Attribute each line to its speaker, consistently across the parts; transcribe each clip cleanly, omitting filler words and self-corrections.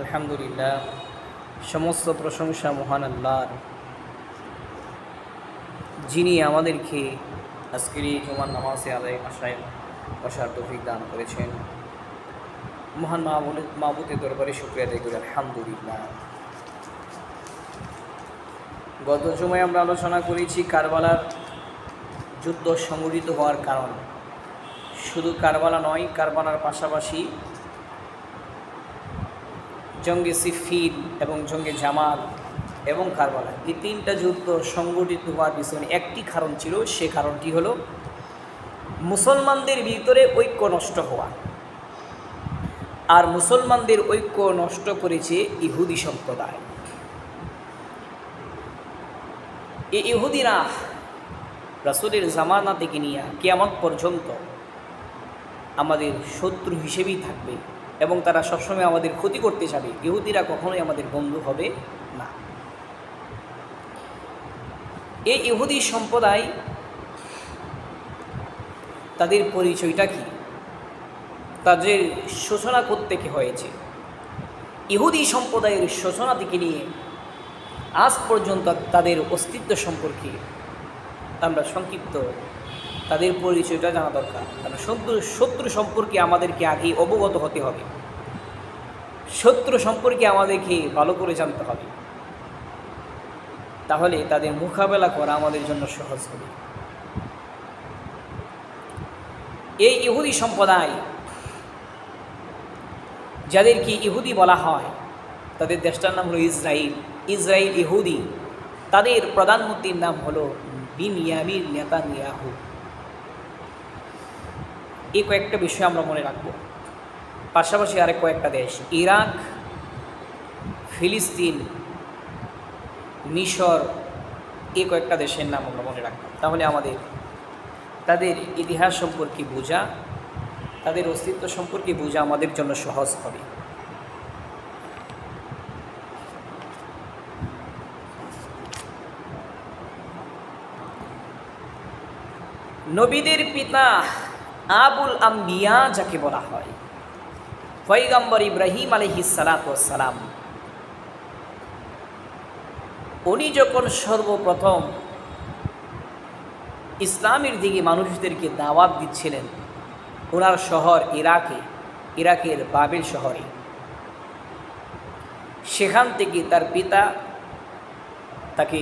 Speaker 1: আলহামদুলিল্লাহ, সমস্ত প্রশংসা মহান আল্লাহর, যিনি আমাদেরকে আজকের এই জুমার নামাজে আদায় আশায় বসার তৌফিক দান করেছেন। মহান মাহবুদের দরবারে শুকরিয়া আদায় করি আলহামদুলিল্লাহ। গত জুমায় আমরা আলোচনা করেছি কারবালার যুদ্ধ সংঘটিত হওয়ার কারণ। শুধু কারবালা নয়, কারবালার পাশাপাশি জঙ্গে সিফিন এবং জঙ্গে জামাল এবং কারবালা, এই তিনটা যুদ্ধ সংগঠিত হওয়ার পিছনে একটি কারণ ছিল। সে কারণটি হলো মুসলমানদের ভিতরে ঐক্য নষ্ট হওয়া। আর মুসলমানদের ঐক্য নষ্ট করেছে ইহুদি সম্প্রদায়। এই ইহুদিরা রাসূলের জামানা থেকে নিয়ে কিয়ামত পর্যন্ত আমাদের শত্রু হিসেবেই থাকবে এবং তারা সবসময় আমাদের ক্ষতি করতে চাবে। ইহুদিরা কখনোই আমাদের বন্ধু হবে না। এই ইহুদি সম্প্রদায়, তাদের পরিচয়টা কি, তাদের সূচনা কোত্থেকে হয়েছে? ইহুদি সম্প্রদায়ের সূচনা থেকে নিয়ে আজ পর্যন্ত তাদের অস্তিত্ব সম্পর্কে আমরা সংক্ষিপ্ত তাদের পরিচয়টা জানা দরকার। কারণ শত্রু সম্পর্কে আমাদেরকে আগেই অবগত হতে হবে, শত্রু সম্পর্কে আমাদেরকে ভালো করে জানতে হবে, তাহলে তাদের মোকাবেলা করা আমাদের জন্য সহজ হবে। এই ইহুদি সম্প্রদায়, যাদেরকে ইহুদি বলা হয়, তাদের দেশটার নাম হলো ইসরায়েল। ইসরায়েল ইহুদি। তাদের প্রধানমন্ত্রীর নাম হলো বিনয়ামিন নেতানিয়াহু। এই কয়েকটা বিষয় আমরা মনে রাখব। পাশাপাশি আরেক কয়েকটা দেশ, ইরাক, ফিলিস্তিন, মিশর, এই কয়েকটা দেশের নাম আমরা মনে রাখব। তাহলে আমাদের তাদের ইতিহাস সম্পর্কে বোঝা, তাদের অস্তিত্ব সম্পর্কে বোঝা আমাদের জন্য সহজ হবে। নবীদের পিতা আবুল আম্বিয়া যাকে বলা হয়, পয়গম্বর ইব্রাহিম আলাইহিস সালাতু ওয়াস সালাম, উনি যখন সর্বপ্রথম ইসলামের দিকে মানুষদেরকে দাওয়াত দিচ্ছিলেন, ওনার শহর ইরাকের বাবেল শহরে, সেখান থেকে তার পিতা তাকে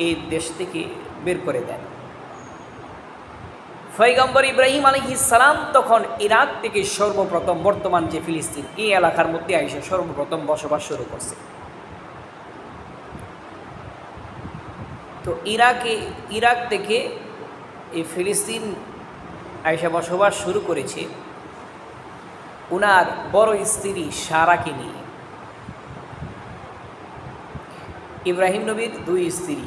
Speaker 1: এই দেশ থেকে বের করে দেন। পয়গম্বর ইব্রাহিম আলাইহিস সালাম তখন ইরাক থেকে সর্বপ্রথম বর্তমান যে ফিলিস্তিন, এই এলাকার মধ্যে আইসা সর্বপ্রথম বসবাস শুরু করছে। তো ইরাক থেকে এই ফিলিস্তিন আইসা বসবাস শুরু করেছে ওনার বড় স্ত্রী সারাকে নিয়ে। ইব্রাহিম নবীর দুই স্ত্রী,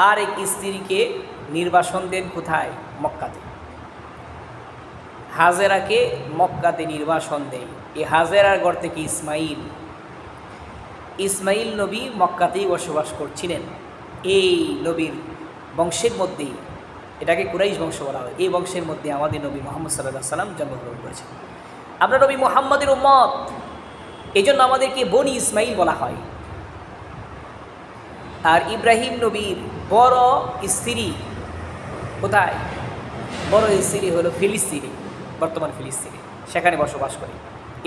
Speaker 1: আর এক স্ত্রীকে নির্বাসন দেন কোথায়? মক্কাতে। হাজেরাকে মক্কাতে নির্বাসন দেয়। এই হাজেরার ঘর থেকে ইসমাইল নবী মক্কাতেই বসবাস করছিলেন। এই নবীর বংশের মধ্যেই, এটাকে কুরাইশ বংশ বলা হয়, এই বংশের মধ্যে আমাদের নবী মুহাম্মদ সাল্লাল্লাহু আলাইহি সাল্লাম জন্মগ্রহণ করেছেন। আমরা নবী মুহাম্মদের উম্মত, এই জন্য আমাদেরকে বনি ইসমাইল বলা হয়। আর ইব্রাহিম নবীর বড় স্ত্রী কোথায়? বড় স্ত্রী হলো ফিলিস্তিনে, বর্তমান ফিলিস্তিনে, সেখানে বসবাস করে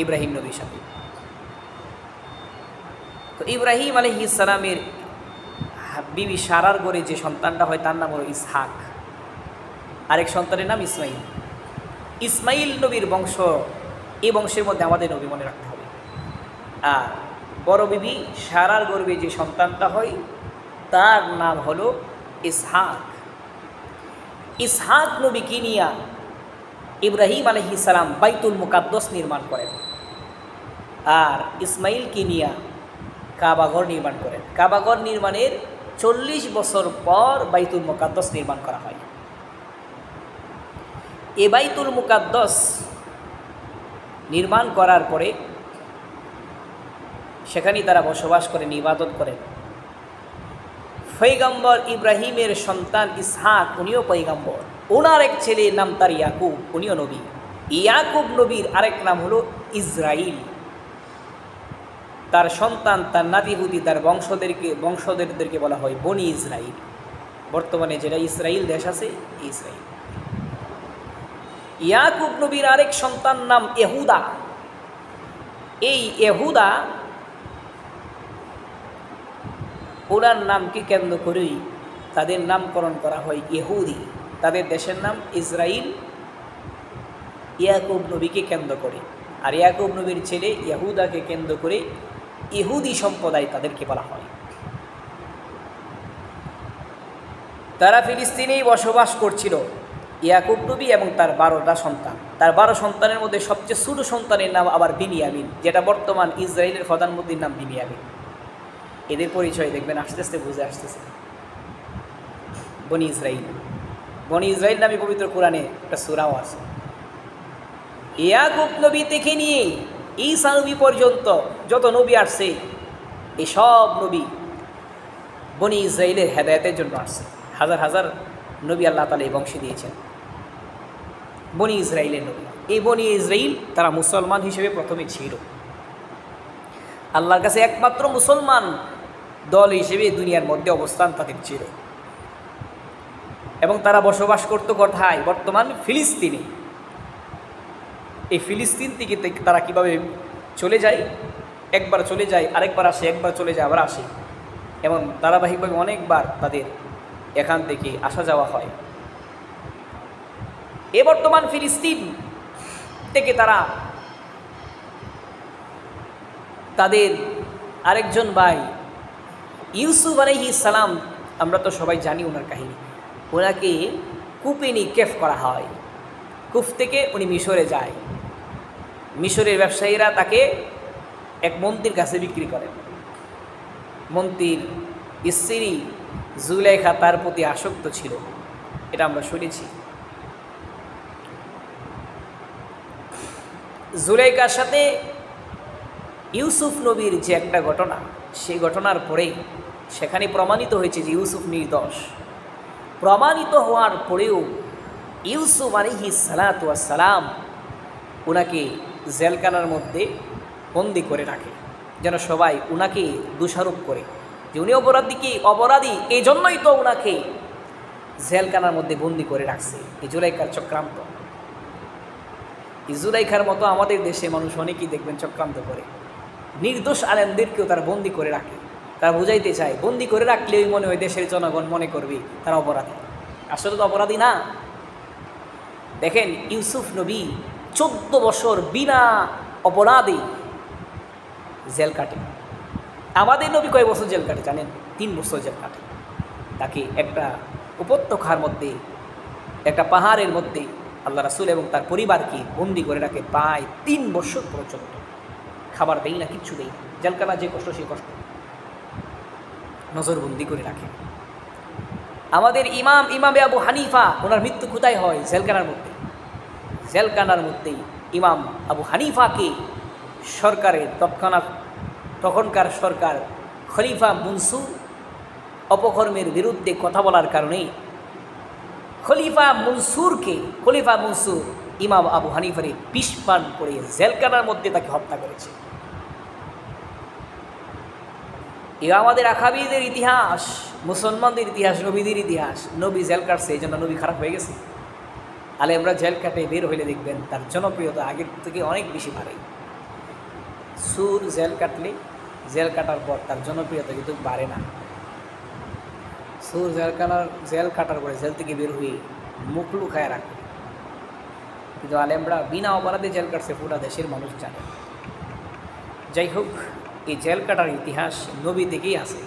Speaker 1: ইব্রাহিম নবীর সাথে। তো ইব্রাহিম আলাইহিস সালামের বিবি সারার ঘরে যে সন্তানটা হয় তার নাম হলো ইসহাক, আরেক সন্তানের নাম ইসমাইল। ইসমাইল নবীর বংশ, এই বংশের মধ্যে আমাদের নবী মনে রাখতে হবে। আর বড় বিবি সারার গর্ভে যে সন্তানটা হয় তার নাম হলো ইসহাক। ইসহাক নবীকে নিয়া ইব্রাহিম আলাইহিস সালাম বাইতুল মুকাদ্দাস নির্মাণ করেন, আর ইসমাইলকে নিয়া কাবাঘর নির্মাণ করেন। কাবাঘর নির্মাণের 40 বছর পর বাইতুল মুকাদ্দাস নির্মাণ করা হয়। এ বাইতুল মুকাদ্দাস নির্মাণ করার পরে সেখানেই তারা বসবাস করেন, ইবাদত করেন। পয়গম্বর ইব্রাহিমের সন্তান ইসহাক, উনিও পয়গম্বর। ওনার এক ছেলের নাম তার ইয়াকুব, উনিও নবী। ইয়াকুব নবীর আরেক নাম হলো ইসরাইল। তার সন্তান, তার নাতিপুতি, তার বংশধরদেরকে বলা হয় বনি ইসরাইল। বর্তমানে যেটা ইসরাইল দেশ আছে, ইসরাইল। ইয়াকুব নবীর আরেক সন্তান নাম এহুদা। এই এহুদা ওনার নামকে কেন্দ্র করেই তাদের নামকরণ করা হয় ইহুদি। তাদের দেশের নাম ইসরাইল, ইয়াকুব নবীকে কেন্দ্র করে। আর ইয়াকুব নবীর ছেলে ইহুদাকে কেন্দ্র করে ইহুদি সম্প্রদায় তাদেরকে বলা হয়। তারা ফিলিস্তিনেই বসবাস করছিল, ইয়াকুব নবী এবং তার 12টা সন্তান। তার 12 সন্তানের মধ্যে সবচেয়ে ছোট সন্তানের নাম আবার বিনিয়ামিন, যেটা বর্তমান ইসরায়েলের প্রধানমন্ত্রীর নাম বিনিয়ামিন। এদের পরিচয় দেখবেন আস্তে আস্তে বুঝে আসতেছে। বনি ইসরাইল, বনি ইসরাইল নামে পবিত্র কোরআনে একটা সূরাও আছে। ইয়াকুব নবী থেকে নিয়ে ঈসা নবী পর্যন্ত যত নবী আসছে, এই সব নবী বনি ইসরাইলের হেদায়েতের জন্য আসছে। হাজার হাজার নবী আল্লাহ তাআলা এই বংশে দিয়েছেন, বনি ইসরাইলের নবী। এই বনি ইসরাইল তারা মুসলমান হিসেবে প্রথমে ছিল, আল্লাহর কাছে একমাত্র মুসলমান দল হিসেবে দুনিয়ার মধ্যে অবস্থান তাদের ছিল। এবং তারা বসবাস করত কোথায়? বর্তমান ফিলিস্তিনে। এই ফিলিস্তিন থেকে তারা কিভাবে চলে যায়, একবার চলে যায় আরেকবার আসে, একবার চলে যায় আবার আসে, এবং ধারাবাহিকভাবে অনেকবার তাদের এখান থেকে আসা যাওয়া হয়। এ বর্তমান ফিলিস্তিন থেকে তারা তাদের আরেকজন ভাই ইউসুফ আলাইহিস সালাম, আমরা তো সবাই জানি ওনার কাহিনী, ওনাকে কূপে নিক্ষেপ করা হয়। কূপ থেকে উনি মিশরে যায়। মিশরের ব্যবসায়ীরা তাকে এক মন্ত্রীর কাছে বিক্রি করেন। মন্ত্রীর স্ত্রী জুলাইখা তার প্রতি আসক্ত ছিল, এটা আমরা শুনেছি। জুলাইখার সাথে ইউসুফ নবীর যে একটা ঘটনা, সেই ঘটনার পরেই সেখানে প্রমাণিত হয়েছে যে ইউসুফ নির্দোষ। প্রমাণিত হওয়ার পরেও ইউসুফ আলাইহিস সালাতু ওয়াস সালাম ওনাকে জেলখানার মধ্যে বন্দি করে রাখে, যেন সবাই ওনাকে দোষারোপ করে যে উনি অপরাধী, এই জন্যই তো ওনাকে জেলখানার মধ্যে বন্দি করে রাখছে। এই জুলাইখার চক্রান্ত। এই জুলাইখার মতো আমাদের দেশে মানুষ অনেকেই দেখবেন চক্রান্ত করে, নির্দোষ আলেমদেরকেও তারা বন্দি করে রাখে। তারা বুঝাইতে চায় বন্দি করে রাখলেই মনে হয় দেশের জনগণ মনে করবে তারা অপরাধী। আসলে তো অপরাধী না। দেখেন ইউসুফ নবী 14 বছর বিনা অপরাধে জেল কাটে। আমাদের নবী কয় বছর জেল কাটে জানেন? 3 বছর জেল কাটে। তাকে একটা উপত্যকার মধ্যে, একটা পাহাড়ের মধ্যে আল্লাহ রাসূল এবং তার পরিবারকে বন্দি করে রাখে প্রায় 3 বছর পর্যন্ত। খাবার দেই না, কিচ্ছু দেই না। জেলখানা যে কষ্ট সেই কষ্ট, নজরবন্দি করে রাখে। আমাদের ইমাম আবু হানিফা, ওনার মৃত্যু কোথায় হয়? জেলখানার মধ্যে। জেলখানার মধ্যেই ইমাম আবু হানিফাকে সরকারের তখনকার সরকার খলিফা মনসুর অপকর্মের বিরুদ্ধে কথা বলার কারণে খলিফা মনসুর ইমাম আবু হানিফারে বিষ পান করে জেলখানার মধ্যে তাকে হত্যা করেছে। এ আমাদের আকাবিদের ইতিহাস, মুসলমানদের ইতিহাস, নবীদের ইতিহাস। নবী জেল কাটছে, এই জন্য নবী খারাপ হয়ে গেছে? আলেমরা জেল কাটে বের হইলে দেখবেন তার জনপ্রিয়তা আগের থেকে অনেক বেশি বাড়ে। সুর জেল কাটার পর তার জনপ্রিয়তা কিন্তু বাড়ে না। সুর জেল কাটার পরে জেল থেকে বের হয়ে মুখ লুকায় রাখে, কিন্তু আলেমরা বিনা অপরাধে জেল কাটছে পুরা দেশের মানুষ জানে। যাই হোক, এই জেল কাটার ইতিহাস নবী থেকেই আছে।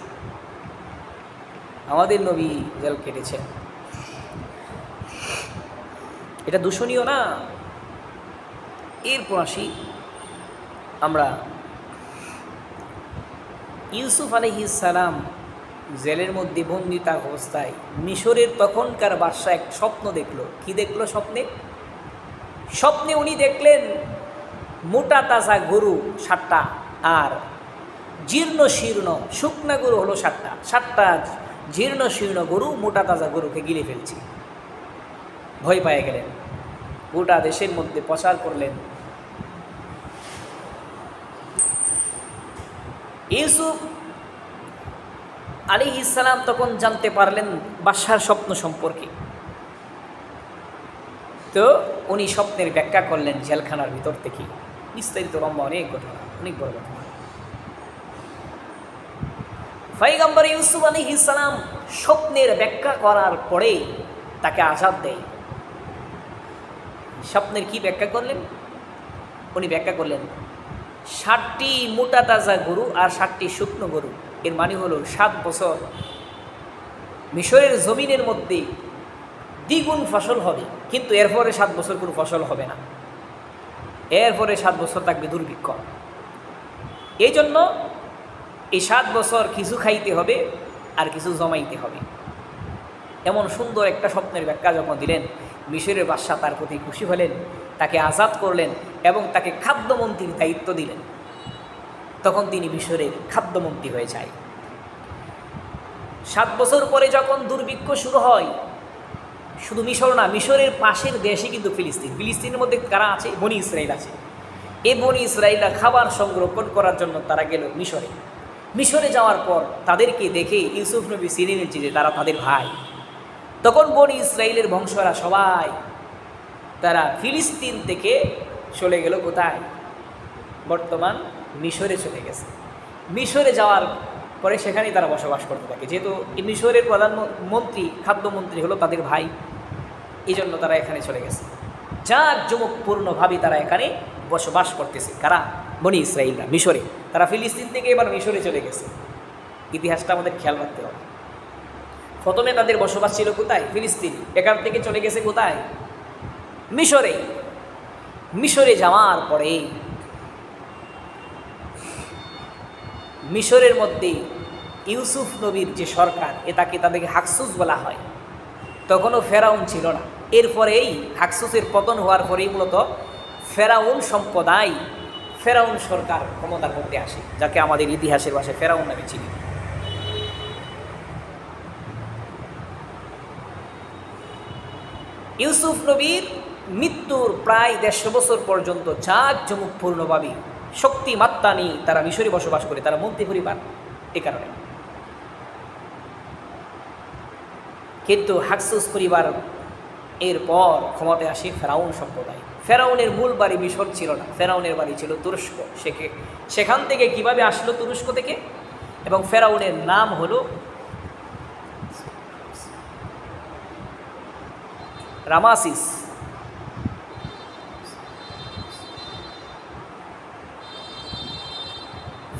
Speaker 1: আমাদের নবী জেল কেটেছেন, এটা দূষণীয় না। এরপর আসি আমরা ইউসুফ আলাইহিস সালাম জেলের মধ্যে বন্দি থাকা অবস্থায় মিশরের তখনকার বাদশা এক স্বপ্ন দেখলো। কি দেখলো স্বপ্নে উনি দেখলেন মোটা তাজা গরু 7টা আর জীর্ণ শীর্ণ শুকনা গরু হলো 7টা জীর্ণ শীর্ণ গরু মোটা তাজা গরুকে গিলে ফেলছে। ভয় পেয়ে গেলেন, গোটা দেশের মধ্যে প্রচার করলেন। ইউসুফ আলাইহিস সালাম তখন জানতে পারলেন বাদশার স্বপ্ন সম্পর্কে। তো উনি স্বপ্নের ব্যাখ্যা করলেন জেলখানার ভিতর থেকে। বিস্তারিত লম্বা অনেক ঘটনা, অনেক বড় ঘটনা। পয়গম্বর ইউসুফ আলাইহিস সালাম স্বপ্নের ব্যাখ্যা করার পরে তাকে আজাদ দেয়। স্বপ্নের কি ব্যাখ্যা করলেন? উনি ব্যাখ্যা করলেন 60টি মোটা তাজা গরু আর 60টি শুকনো গরু, এর মানে হলো 7 বছর মিশরের জমিনের মধ্যে দ্বিগুণ ফসল হবে, কিন্তু এরপরে 7 বছর কোনো ফসল হবে না, এরপরে 7 বছর থাকবে দুর্ভিক্ষ। এই জন্য এই 7 বছর কিছু খাইতে হবে আর কিছু জমাইতে হবে। এমন সুন্দর একটা স্বপ্নের ব্যাখ্যা যখন দিলেন, মিশরের বাদশা তার প্রতি খুশি হলেন, তাকে আজাদ করলেন এবং তাকে খাদ্যমন্ত্রীর দায়িত্ব দিলেন। তখন তিনি মিশরের খাদ্যমন্ত্রী হয়ে যায়। 7 বছর পরে যখন দুর্ভিক্ষ শুরু হয়, শুধু মিশর না, মিশরের পাশের দেশে কিন্তু ফিলিস্তিন, ফিলিস্তিনের মধ্যে কারা আছে? বনি ইসরাইল আছে। এই বনি ইসরাইলরা খাবার সংরক্ষণ করার জন্য তারা গেল মিশরে। মিশরে যাওয়ার পর তাদেরকে দেখে ইউসুফ নবী চিনে নিচ্ছে যে তারা তাদের ভাই। তখন বনি ইসরাইলের বংশরা সবাই তারা ফিলিস্তিন থেকে চলে গেল কোথায়? বর্তমান মিশরে চলে গেছে। মিশরে যাওয়ার পরে সেখানেই তারা বসবাস করতে থাকে, যেহেতু মিশরের প্রধানমন্ত্রী খাদ্যমন্ত্রী হলো তাদের ভাই, এই জন্য তারা এখানে চলে গেছে। জাঁকজমকপূর্ণভাবে তারা এখানে বসবাস করতেছে। কারা? বনি ইসরাইলরা মিশরে। তারা ফিলিস্তিন থেকে এবার মিশরে চলে গেছে। ইতিহাসটা আমাদের খেয়াল রাখতে হবে। প্রথমে তাদের বসবাস ছিল কোথায়? ফিলিস্তিন। এখান থেকে চলে গেছে কোথায়? মিশরে। মিশরে যাওয়ার পরে মিশরের মধ্যে ইউসুফ নবীর যে সরকার, তাদেরকে হাকসুস বলা হয়। তখনও ফেরাউন ছিল না। এরপরেই হাকসুসের পতন হওয়ার পরেই মূলত ফেরাউন সম্প্রদায়, ফেরাউন সরকার ক্ষমতার মধ্যে আসে, যাকে আমাদের ইতিহাসের ভাষায় ফেরাউন নামে চিনি। ইউসুফ নবীর মৃত্যুর প্রায় 150 বছর পর্যন্ত জাঁকজমকপূর্ণভাবে শক্তিমাত্রা নিয়ে তারা মিশরে বসবাস করে, তারা মন্ত্রী পরিবার। এ কারণে কিন্তু হাকসুস পরিবার এরপর ক্ষমতায় আসে ফেরাউন সম্প্রদায়। ফেরাউনের মূল বাড়ি মিশর ছিল না, ফেরাউনের বাড়ি ছিল তুরস্ক। সেখান থেকে কিভাবে আসলো তুরস্ক থেকে? এবং ফেরাউনের নাম হলো রামাসিস।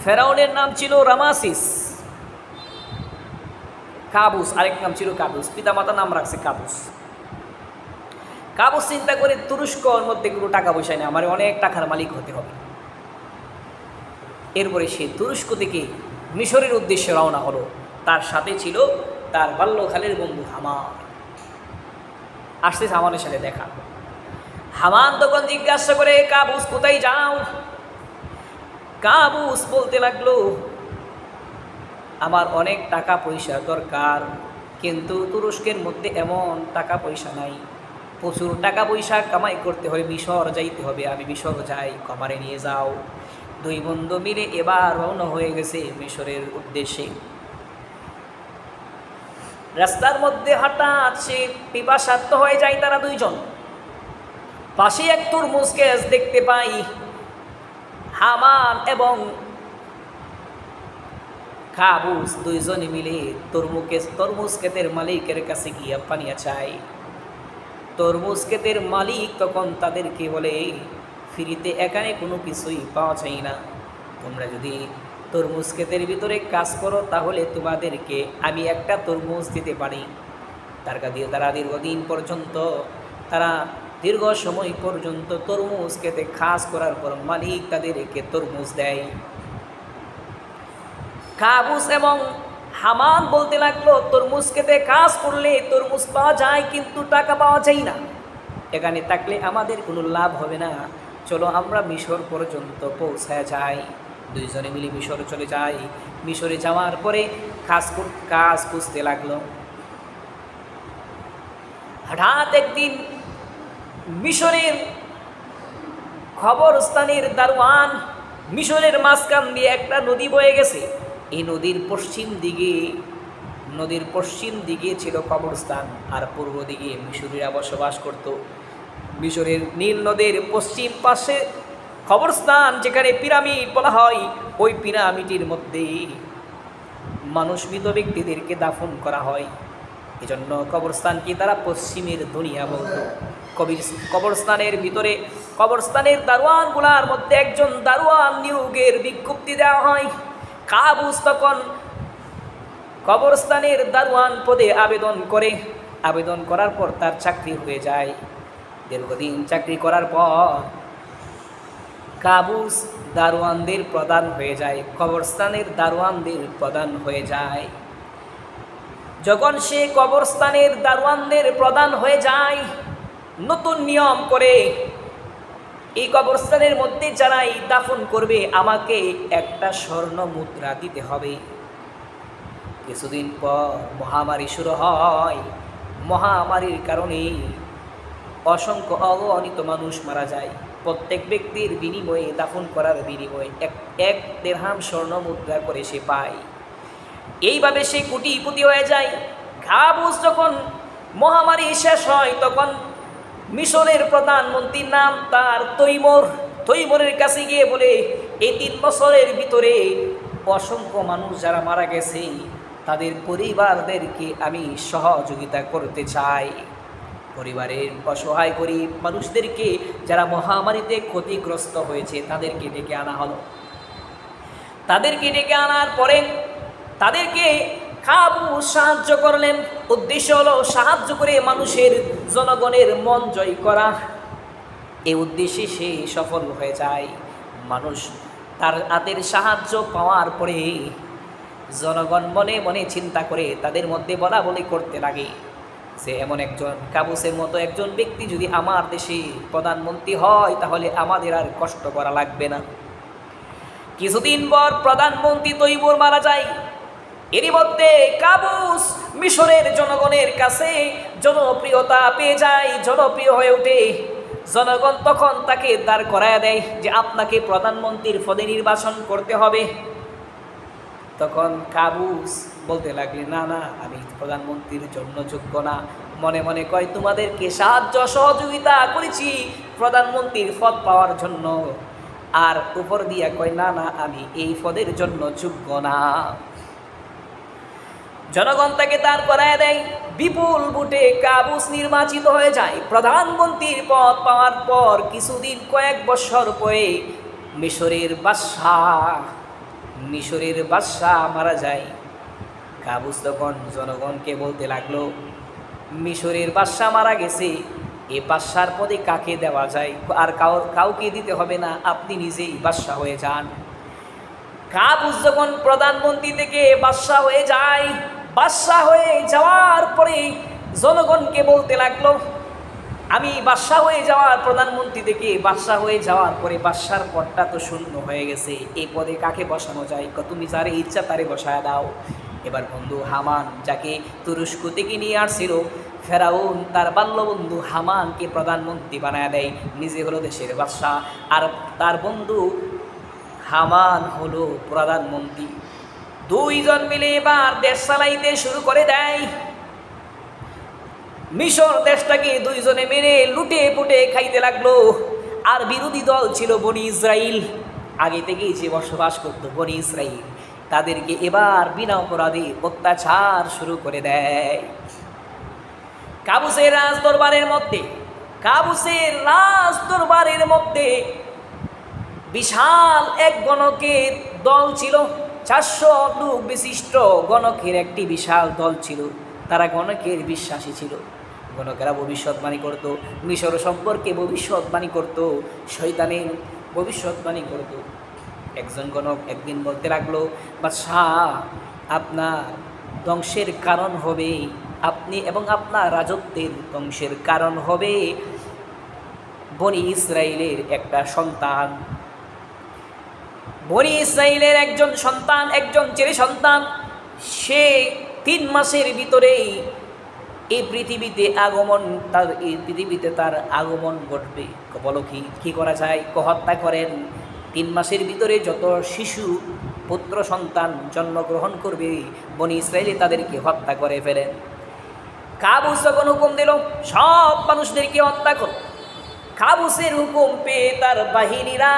Speaker 1: ফেরাউনের নাম ছিল রামাসিস। কাবুস আরেক নাম ছিল কাবুস, পিতামাতা নাম রাখছে কাবুস। কাবুস চিন্তা করে তুরস্কর মধ্যে কোনো টাকা পয়সা নেই, আমার অনেক টাকার মালিক হতে হবে। এরপরে সে তুরস্ক থেকে মিশরের উদ্দেশ্যে রওনা হলো। তার সাথে ছিল তার বাল্যকালের বন্ধু হামান। আসতে হামানের সাথে দেখা। হামান তখন জিজ্ঞাসা করে, কাবুস কোথায় যাও? কাবুস বলতে লাগলো, আমার অনেক টাকা পয়সা দরকার, কিন্তু তুরস্কের মধ্যে এমন টাকা পয়সা নাই। প্রচুর টাকা পয়সা কামাই করতে হলে মিশর যাইতে হবে। আমি মিশর যাই, আমারে নিয়ে যাও। দুই বন্ধু মিলে এবার রওনা হয়ে গেছে মিশরের উদ্দেশ্যে। রাস্তার মধ্যে হঠাৎ সে পিপাসার্ত হয়ে যায় তারা দুইজন। পাশে এক তরমুজ গাছ দেখতে পাই। হামান এবং কাবুস দুইজনে মিলে তরমুজ ক্ষেতের মালিকের কাছে গিয়ে পানিয়া চায়। তরমুজ ক্ষেতের মালিক তখন তাদেরকে বলে, ফ্রিতে এখানে কোনো কিছুই পাওয়া যায় না, তোমরা যদি তরমুজ ক্ষেতের ভিতরে কাজ করো তাহলে তোমাদেরকে আমি একটা তরমুজ দিতে পারি। তারা দীর্ঘদিন পর্যন্ত, দীর্ঘ সময় পর্যন্ত তরমুজ খেতে কাজ করার পর মালিক তাদেরকে তরমুজ দেয়। কাবুস এবং হামান বলতে লাগলো, তরমুজ খেতে কাজ করলে তরমুজ পাওয়া যায়, কিন্তু টাকা পাওয়া যায় না। এখানে থাকলে আমাদের কোনো লাভ হবে না, চলো আমরা মিশর পর্যন্ত পৌঁছায় যাই। দুইজনে মিলে মিশরে চলে যায়। মিশরে যাওয়ার পরে কাজ খুঁজতে লাগলো। হঠাৎ একদিন মিশরের খবরস্থানের দারোয়ান মিশরের মাঝখান দিয়ে একটা নদী বয়ে গেছে। এই নদীর পশ্চিম দিকে ছিল কবরস্থান, আর পূর্ব দিকে মিশরীরা বসবাস করত। মিশরের নীল নদীর পশ্চিম পাশে কবরস্থান, যেখানে পিরামিড বলা হয়, ওই পিরামিডের মধ্যে মানুষ মৃত ব্যক্তিদেরকে দাফন করা হয়। এজন্য কবরস্থানকে তারা পশ্চিমের দুনিয়া বলত। কবরস্থানের ভিতরে, কবরস্থানের দারোয়ানগুলার মধ্যে একজন দারোয়ান নিয়োগের বিজ্ঞপ্তি দেওয়া হয়। কাবুস তখন কবরস্থানের দারোয়ান পদে আবেদন করার পর তার চাকরি হয়ে যায়। দীর্ঘদিন চাকরি করার পর কাবুস দারোয়ানদের প্রধান হয়ে যায়, কবরস্থানের দারোয়ানদের প্রধান হয়ে যায়। যখন সে কবরস্থানের দারোয়ানদের প্রধান হয়ে যায়, নতুন নিয়ম করে, এই কবরস্থানের মধ্যে যারাই দাফন করবে আমাকে একটা স্বর্ণ মুদ্রা দিতে হবে। কিছুদিন পর মহামারী শুরু হয়। মহামারীর কারণে অসংখ্য অগণিত মানুষ মারা যায়। প্রত্যেক ব্যক্তির বিনিময়ে, দাফন করার বিনিময়ে এক দেড়হাম স্বর্ণ মুদ্রা করে সে পায়। এইভাবে সে কোটিপতি হয়ে যায়। কাবুস যখন মহামারী শেষ হয়, তখন মিশরের প্রধানমন্ত্রীর নাম তার তৈমুরের কাছে গিয়ে বলে, এই 3 বছরের ভিতরে অসংখ্য মানুষ যারা মারা গেছে তাদের পরিবারদেরকে আমি সহযোগিতা করতে চাই। পরিবারের অসহায় গরিব মানুষদেরকে যারা মহামারীতে ক্ষতিগ্রস্ত হয়েছে তাদেরকে ডেকে আনা হলো। তাদেরকে ডেকে আনার পরে তাদেরকে কাবুস সাহায্য করলেন। উদ্দেশ্য হলো সাহায্য করে মানুষের, জনগণের মন জয় করা। এই উদ্দেশ্যে সে সফল হয়ে যায়। মানুষ তার হাতের সাহায্য পাওয়ার পরে জনগণ মনে মনে চিন্তা করে তাদের মধ্যে বলা বলি করতে লাগে যে এমন একজন কাবুসের মতো একজন ব্যক্তি যদি আমার দেশে প্রধানমন্ত্রী হয় তাহলে আমাদের আর কষ্ট করা লাগবে না। কিছুদিন পর প্রধানমন্ত্রী তৈমুর মারা যায়। এরই মধ্যে কাবুস মিশরের জনগণের কাছে জনপ্রিয়তা পেয়ে যায়, জনপ্রিয় হয়ে ওঠে। জনগণ তখন তাকে দাঁড় করায় দেয় যে আপনাকে প্রধানমন্ত্রীর পদে নির্বাচন করতে হবে। তখন কাবুস বলতে লাগলে, না না, আমি প্রধানমন্ত্রীর জন্য যোগ্য না। মনে মনে কয়, তোমাদেরকে সাহায্য সহযোগিতা করেছি প্রধানমন্ত্রীর পদ পাওয়ার জন্য। আর উপর দিয়া কয়, না না, আমি এই পদের জন্য যোগ্য না। জনগণ তাকে দাঁড় করায় দেয়। বিপুল ভোটে কাবুস নির্বাচিত হয়ে যায়। প্রধানমন্ত্রীর পদ পাওয়ার পর কিছুদিন, কয়েক বছর পরে মিশরের বাদশাহ মারা যায়। কাবুস তখন জনগণকে বলতে লাগলো, মিশরের বাদশাহ মারা গেছে, এ বাদশার পদে কাকে দেওয়া যায়? আর কাউকে দিতে হবে না, আপনি নিজেই বাদশাহ হয়ে যান। কাবুস যখন প্রধানমন্ত্রী থেকে বাদশাহ হয়ে যায়, বাদশাহ হয়ে যাওয়ার পরে জনগণকে বলতে লাগলো, আমি বাদশাহ হয়ে যাওয়ার, প্রধানমন্ত্রী থেকে বাদশাহ হয়ে যাওয়ার পরে বাদশার পদটা তো শূন্য হয়ে গেছে, এই পদে কাকে বসানো যায়? তুমি যারে ইচ্ছা তারে বসায় দাও। এবার বন্ধু হামান, যাকে তুরস্ক থেকে নিয়ে আসছিল ফেরাউন, তার বাল্যবন্ধু হামানকে প্রধানমন্ত্রী বানায় দেয়। নিজে হলো দেশের বাদশাহ, আর তার বন্ধু হামান হলো প্রধানমন্ত্রী। দুইজন মিলে এবার দেশ চালাইতে শুরু করে দেয়। মিশর দেশটাকে দুইজনে মেরে লুটে পুটে খাইতে লাগলো। আর বিরোধী দল ছিল বনি ইসরাইল, আগে থেকেই যে বসবাস করতো বনি ইসরাইল, তাদেরকে এবার বিনা অপরাধে অত্যাচার শুরু করে দেয়। কাবুসের রাজ দরবারের মধ্যে বিশাল এক গণকের দল ছিল। 400 লোক বিশিষ্ট গণকের একটি বিশাল দল ছিল। তারা গণকের বিশ্বাসী ছিল। গণকেরা ভবিষ্যৎবাণী করত, মিশর সম্পর্কে ভবিষ্যৎবাণী করত, শয়তানের ভবিষ্যৎবাণী করত। একজন গণক একদিন বলতে লাগলো, বাদশাহ, আপনার ধ্বংসের কারণ হবে, আপনি এবং আপনার রাজত্বের ধ্বংসের কারণ হবে বনি ইসরাইলের একটা সন্তান। বনি ইসরাইলের একজন সন্তান, একজন ছেলে সন্তান, সে 3 মাসের ভিতরেই এই পৃথিবীতে তার আগমন ঘটবে। বলো কি করা যায়? হত্যা করেন। 3 মাসের ভিতরে যত শিশু পুত্র সন্তান জন্মগ্রহণ করবে বনি ইসরায়েলি তাদেরকে হত্যা করে ফেলেন। কাবুস যখন হুকুম দিল সব মানুষদেরকে হত্যা কর, কাবুসের হুকুম পেয়ে তার বাহিনীরা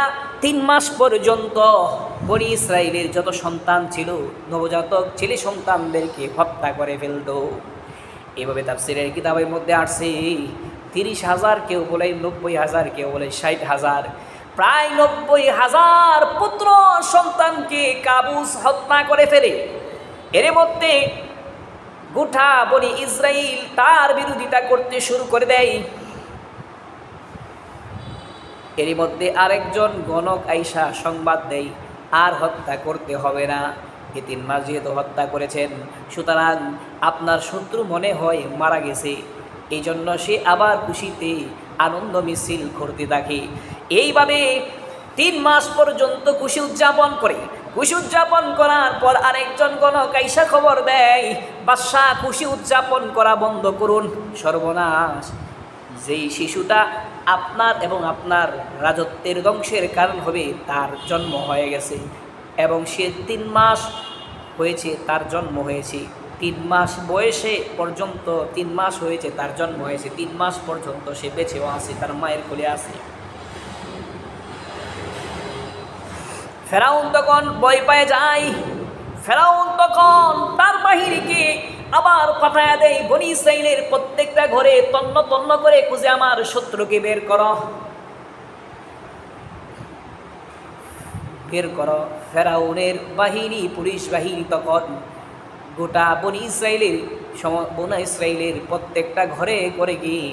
Speaker 1: 3 মাস পর্যন্ত বনি ইসরায়েলের যত সন্তান ছিল নবজাতক ছেলে সন্তানদেরকে হত্যা করে ফেলত। এভাবে তাফসীরের কিতাবের মধ্যে আসছে 30,000, কেউ বলে 90,000, কেউ বলে 60,000, প্রায় 90,000 পুত্র সন্তানকে কাবুস হত্যা করে ফেলে। এর মধ্যে গোটা বনি ইসরায়েল তার বিরোধিতা করতে শুরু করে দেয়। এর মধ্যে আরেকজন গণক আইসা সংবাদ দেয় আর হত্যা করতে হবে না, এই 3 মাস যেহেতু হত্যা করেছেন সুতরাং আপনার শত্রু মনে হয় মারা গেছে, এই জন্য সে আবার খুশিতে আনন্দ মিছিল করতে থাকে। এইভাবে 3 মাস পর্যন্ত খুশি উদযাপন করে। খুশি উদযাপন করার পর আরেকজন গণক আইসা খবর দেয়, বাদশাহ খুশি উদযাপন করা বন্ধ করুন, সর্বনাশ, যেই শিশুটা আপনার এবং আপনার রাজত্বের ধ্বংসের কারণ হবে তার জন্ম হয়ে গেছে এবং সে 3 মাস হয়েছে তার জন্ম হয়েছে, 3 মাস বয়সে পর্যন্ত 3 মাস হয়েছে তার জন্ম হয়েছে, 3 মাস পর্যন্ত সে বেঁচেও আছে, তার মায়ের কোলে আছে। ফেরাউন তখন ভয় পেয়ে যায়। ফেরাউন তখন তার বাহিনীকে আবার পাঠায়া দেয়, বনি ইসরাইলের প্রত্যেকটা ঘরে তন্ন তন্ন করে খুঁজে আমার শত্রুকে বের করো, বের করো। ফেরাউনের বাহিনী, পুলিশ বাহিনী তখন গোটা বনি ইসরাইলের প্রত্যেকটা ঘরে ঘরে গিয়ে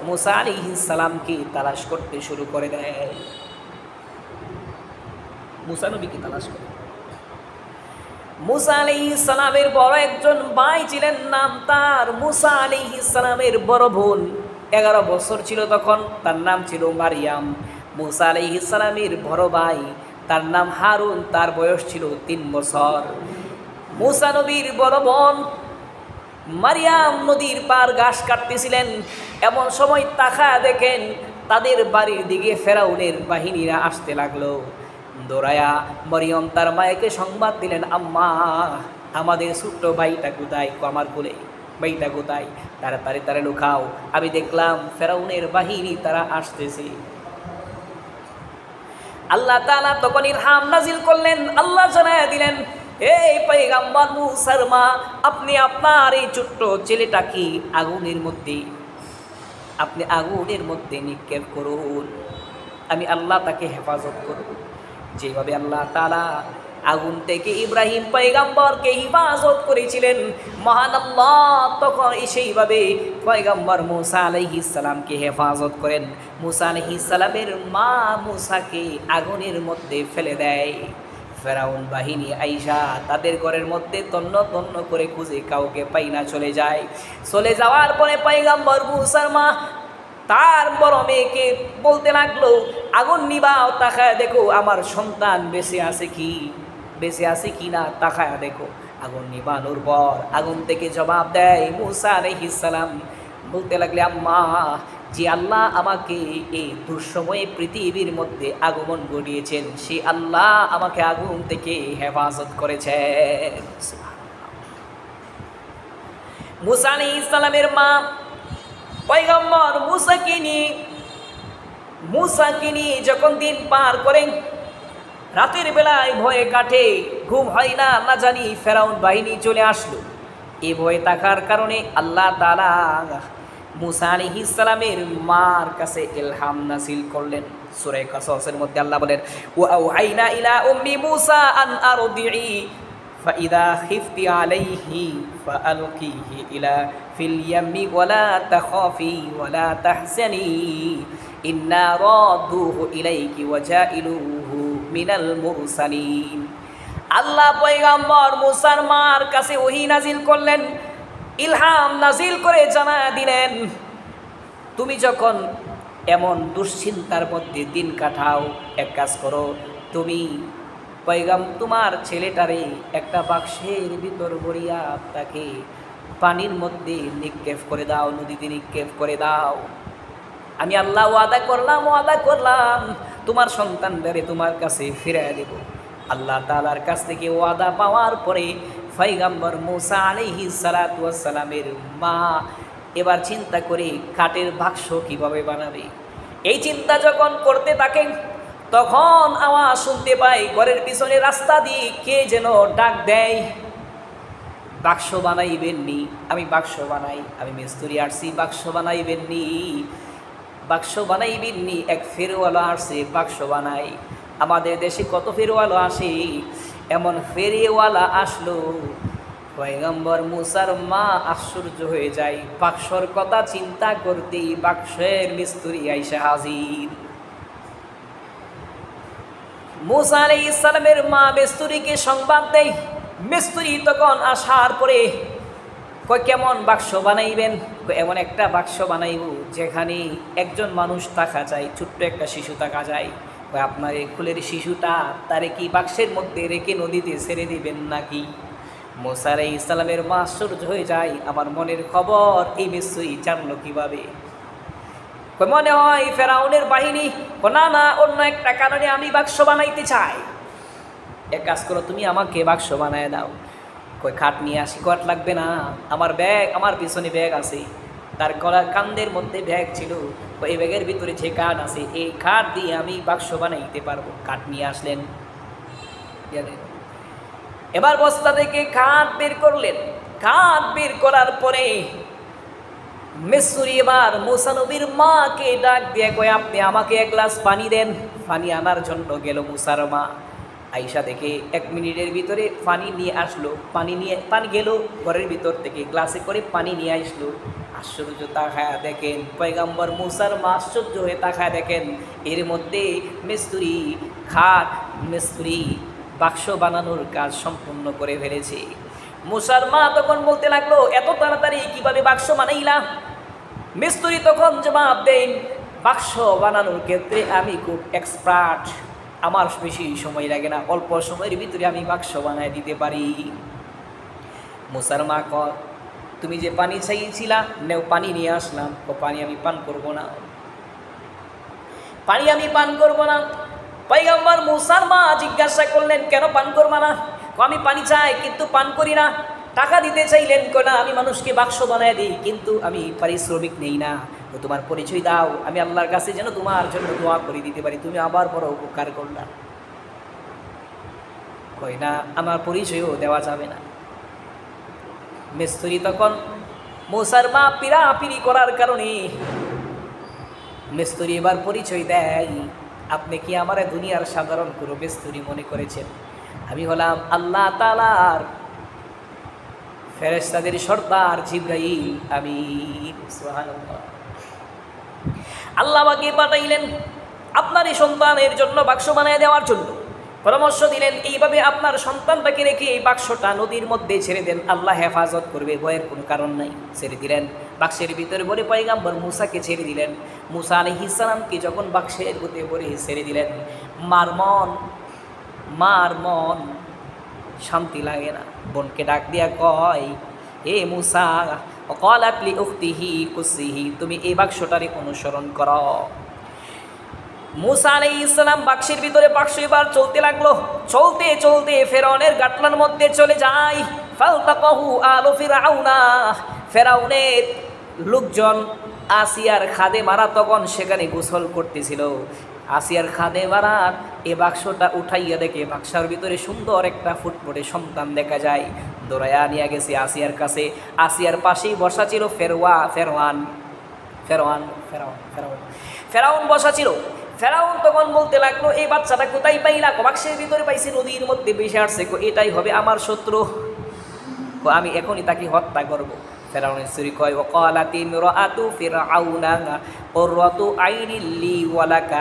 Speaker 1: মুসা আলাইহিস সালামকে তালাশ করতে শুরু করে দেয়। মুসা নবীকে তালাশ করে। মুসা আলাইহিস সালামের বড় একজন ভাই ছিলেন, নাম তার মুসা আলাইহিস সালামের বড় বোন 11 বছর ছিল তখন, তার নাম ছিল মারিয়াম। মুসা আলাইহিস সালামের বড় ভাই তার নাম হারুন, তার বয়স ছিল 3 বছর। মুসা নবীর বড় বোন মারিয়াম নদীর পার ঘাস কাটতেছিলেন, এমন সময় তাকা দেখেন তাদের বাড়ির দিকে ফেরাউনের বাহিনীরা আসতে লাগলো। দৌড়ায়া মরিয়ম তার মায়েকে সংবাদ দিলেন, আম্মা আমাদের ছোট্ট ভাইটা কোথায়, আমার কোলে ভাইটা কোথায়, তাড়াতাড়ি তারা লুকাও, আমি দেখলাম ফেরাউনের বাহিনী তারা আসতেছে। আল্লাহ তাআলা তখন ইলহাম নাজিল করলেন, আল্লাহ জানায়া দিলেন, এই পয়গম্বর মুসার মা, আপনি আপনার এই ছোট্ট ছেলেটাকে আপনি আগুনের মধ্যে নিক্ষেপ করুন, আমি আল্লাহ তাকে হেফাজত করব। যেভাবে আল্লাহ তাআলা আগুন থেকে ইব্রাহিম পয়গম্বরকে হেফাজত করেছিলেন, মহান আল্লাহ তখন সেইভাবে পয়গম্বর মুসা আলাইহিস সালামকে হেফাজত করেন। মুসা আলাইহিস সালামের মা মুসাকে আগুনের মধ্যে ফেলে দেয়। ফেরাউন বাহিনী আইসা তাদের ঘরের মধ্যে তন্ন তন্ন করে খুঁজে কাউকে পাই না, চলে যায়। চলে যাওয়ার পরে পয়গম্বর মুসার মা তার বড় মেয়েকে বলতে লাগলো, আগুন নিবাও, তাকায় দেখো আমার সন্তান বেঁচে আছে কি না, তাকায় দেখো। আগুন নিবানোর পর আগুন থেকে জবাব দেয় মুসা আলাইহিস সালাম, বলতে লাগলে, আম্মা, যে আল্লাহ আমাকে এই দুঃসময়ে পৃথিবীর মধ্যে আগমন ঘটিয়েছেন, সে আল্লাহ আমাকে আগুন থেকে হেফাজত করেছেন। মুসা আলাইহিস সালামের মা পয়গম্বর মুসাকে নিয়ে যখন দিন পার করেন, রাতের বেলায় ভয়ে কাটে, ঘুম হয় না, না জানি ফেরাউন বাহিনী চলে আসলো। এই ভয়ে থাকার কারণে আল্লাহ তাআলা মুসা আলাইহিস সালামের মার কাছে ইলহাম নাযিল করলেন। সূরা কাসাসের মধ্যে আল্লাহ বলেন, ওয়া আওহাইনা ইলা উম্মি মুসা আন আরদিই ফাইদা খিফতি আলাইহি ফাআলকিহি ইলা ফিল ইয়ামি ওয়ালা তাখাফি ওয়ালা তাহজানি ইন্না রাদুহু ইলাইকি ওয়া জাইলুহু মিনাল মুরসালিন। আল্লাহ পয়গম্বর মুসার মার কাছে ওহী নাযিল করলেন, ইলহাম নাযিল করে জানায়া দিলেন, তুমি যখন এমন দুশ্চিন্তার মধ্যে দিন কাটাও, এক কাজ করো, তুমি তোমার ছেলেটারে একটা বাক্সের ভিতর ভরিয়া তাকে পানির মধ্যে নিক্ষেপ করে দাও, নদীতে নিক্ষেপ করে দাও। আমি আল্লাহ ওয়াদা করলাম তোমার সন্তানদের তোমার কাছে ফিরিয়ে দেব। আল্লাহ তাআলার কাছ থেকে ওয়াদা পাওয়ার পরে পয়গম্বর মূসা আলাইহিস সালাতু ওয়াস সালামের মা এবার চিন্তা করে কাঠের বাক্স কিভাবে বানাবে। এই চিন্তা যখন করতে থাকেন তখন আওয়াজ শুনতে পাই ঘরের পিছনে রাস্তা দিয়ে কে যেন ডাক দেয়, বাক্স বানাইবেননি? আমি বাক্স বানাই, আমি মিস্ত্রি আসছি, বাক্স বানাইবেননি? বাক্স বানাইবেননি? এক ফেরিওয়ালা আসছে, বাক্স বানাই। আমাদের দেশে কত ফেরিওয়ালা আসে, এমন ফেরিওয়ালা আসলো। পয়গম্বর মূসার মা আশ্চর্য হয়ে যায়, বাক্সর কথা চিন্তা করতেই বাক্সের মিস্ত্রি আইসা হাজির। মূসা আলাইহিস সালামের মা মিস্ত্রিকে সংবাদ দেয়। মিস্ত্রি তখন আসার পরে কয়, কেমন বাক্স বানাইবেন? এমন একটা বাক্স বানাইব যেখানে একজন মানুষ থাকা যায়, ছোট্ট একটা শিশু থাকা যায়। আপনার এই ফুলের শিশুটা তারে কি বাক্সের মধ্যে রেখে নদীতে ছেড়ে দিবেন নাকি? মূসা আলাইহিস সালামের মা আশ্চর্য হয়ে যায়, আমার মনের খবর এই মিস্ত্রি জানলো কিভাবে? মনে হয় ফেরাউনের বাহিনী। না না, অন্য একটা কারণে আমি বাক্স বানাইতে চাই। এক কাজ করো, তুমি আমাকে বাক্স বানায় দাও। কই খাট নিয়ে আসি। খাট লাগবে না, আমার ব্যাগ, আমার পিছনে ব্যাগ আছে। তার গলার কান্দের মধ্যে ব্যাগ ছিল, এই ব্যাগের ভিতরে যে কাঠ আছে এই খাট দিয়ে আমি বাক্স বানাইতে পারবো। কাঠ নিয়ে আসলেন। এবার বস্তা থেকে খাট বের করলেন। খাট বের করার পরে মিস্ত্রি এবার মূসা নবীর মাকে ডাক দিয়ে কয়, আপনি আমাকে এক গ্লাস পানি দেন। পানি আনার জন্য গেল মূসার মা। আইসা দেখে 1 মিনিটের ভিতরে পানি নিয়ে আসলো। পানি গেল ঘরের ভিতর থেকে গ্লাসে করে পানি নিয়ে আসলো। আশ্চর্য তাকায়া দেখেন পয়গম্বর মূসার মা আশ্চর্য হয়ে তাকায়া দেখেন এর মধ্যে মিস্ত্রি বাক্স বানানোর কাজ সম্পূর্ণ করে ফেলেছে। মূসার মা তখন বলতে লাগলো, এত তাড়াতাড়ি কিভাবে বাক্স বানাইলা? মিস্ত্রি তখন জবাব দেন, বাক্স বানানোর ক্ষেত্রে আমি খুব এক্সপার্ট, আমার বেশি সময় লাগে না, অল্প সময়ের ভিতরে আমি বাক্স বানায় দিতে পারি। মূসার মা কয়, তুমি যে পানি চাইছিলা নেও, পানি নিয়ে আসলাম। ও পানি আমি পান করব না, পানি আমি পান করব না। পয়গম্বর মূসার মা জিজ্ঞাসা করলেন, কেন পান করবা না? আমি পানি চাই কিন্তু পান করি না। টাকা দিতে চাইলেন, না আমি মানুষকে বাক্স বানায় দিই কিন্তু আমি পারিশ্রমিক নেই না। তো তোমার পরিচয় দাও, আমি আল্লাহর কাছে যেন তোমার জন্য দোয়া করে দিতে পারি, তুমি আবার বড় উপকার করলা। কই না, আমার পরিচয়ও দেওয়া যাবে না। মিস্ত্রি তখন মূসার মা পিড়াপিড়ি করার কারণে মিস্ত্রি এবার পরিচয় দেয়, আপনি কি আমার দুনিয়ার সাধারণ কোনো মিস্ত্রি মনে করেছেন? আমি হলাম আল্লাহ তাআলার ফেরেশতাদের সর্দার জিবরাইল আমিন। সুবহানাল্লাহ। আল্লাহ আমাকে পাঠাইলেন আপনার এই সন্তানের জন্য বাক্স বানিয়ে দেওয়ার জন্য। পরামর্শ দিলেন, এইভাবে আপনার সন্তানটাকে রেখে এই বাক্সটা নদীর মধ্যে ছেড়ে দেন, আল্লাহ হেফাজত করবে, ভয়ের কোনো কারণ নাই। ছেড়ে দিলেন। বাক্সের ভিতরে ভরে পয়গম্বর মূসাকে ছেড়ে দিলেন। মূসা আলাইহিস সালামকে যখন বাক্সের ভিতরে ভরে ছেড়ে দিলেন, মার মন শান্তি লাগে না। বোনকে ডাক দিয়া কয়, হে মূসা, ক্বালাত লি উখতিহি কুসিহি, তুমি এই বাক্সটারে অনুসরণ করো। মূসা আলাইহিস সালাম বাক্সের ভিতরে, বাক্স এবার চলতে লাগলো। চলতে চলতে ফেরাউনের গাটলার মধ্যে চলে যায়। ফালতাকাহু আলু ফিরাউনা, ফেরাউনের লোকজন আসিয়ার খাদেমারা তখন সেখানে গোসল করতেছিল। আসিয়ার খাদেমারা এ বাক্সটা উঠাইয়া দেখে বাক্সার ভিতরে সুন্দর একটা ফুটফুটে সন্তান দেখা যায়। দৌড়াইয়া নিয়ে গেছে আসিয়ার কাছে। আসিয়ার পাশেই বসা ছিল ফেরাউন বসা ছিল। ফেরাউন তখন বলতে লাগলো, এই বাচ্চাটা কোথায় পাইলা? বাক্সের ভিতরে পাইছি, নদীর মধ্যে ভেসে আসছে। এটাই হবে আমার শত্রু, আমি এখনই তাকে হত্যা করব। ফেরাউনের স্ত্রী কয়, ওয়াকালাত ইমরাআতু ফিরআউনা কুররাতু আইনিল লি ওয়ালাকা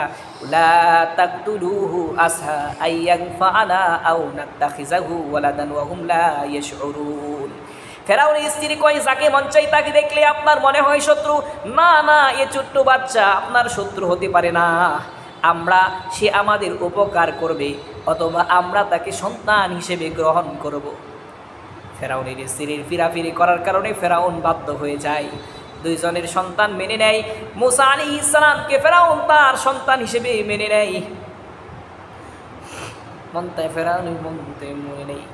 Speaker 1: লা তাকতুলুহু আসা আইয়ানফাআনা আও নাত্তাখিযাহু ওয়ালাদান ওয়া হুম লা ইয়াশউরুন। ফেরাউনের স্ত্রী কয়, যাকে মন চাই তাকে দেখলে আপনার মনে হয় শত্রু। না না, এ ছোট্ট বাচ্চা আপনার শত্রু হতে পারে না। সে আমাদের উপকার করবে, অথবা আমরা তাকে সন্তান হিসেবে গ্রহণ করব। ফেরাউনের স্ত্রীর ফিরাফিরি করার কারণে ফেরাউন বাধ্য হয়ে যায়। দুইজনের সন্তান মেনে নেয়। মুসা আলাইহিস সালামকে ফেরাউন তার সন্তান হিসেবে মেনে নেয়। মনতে ফেরাউন মনতে মেনে নেয়।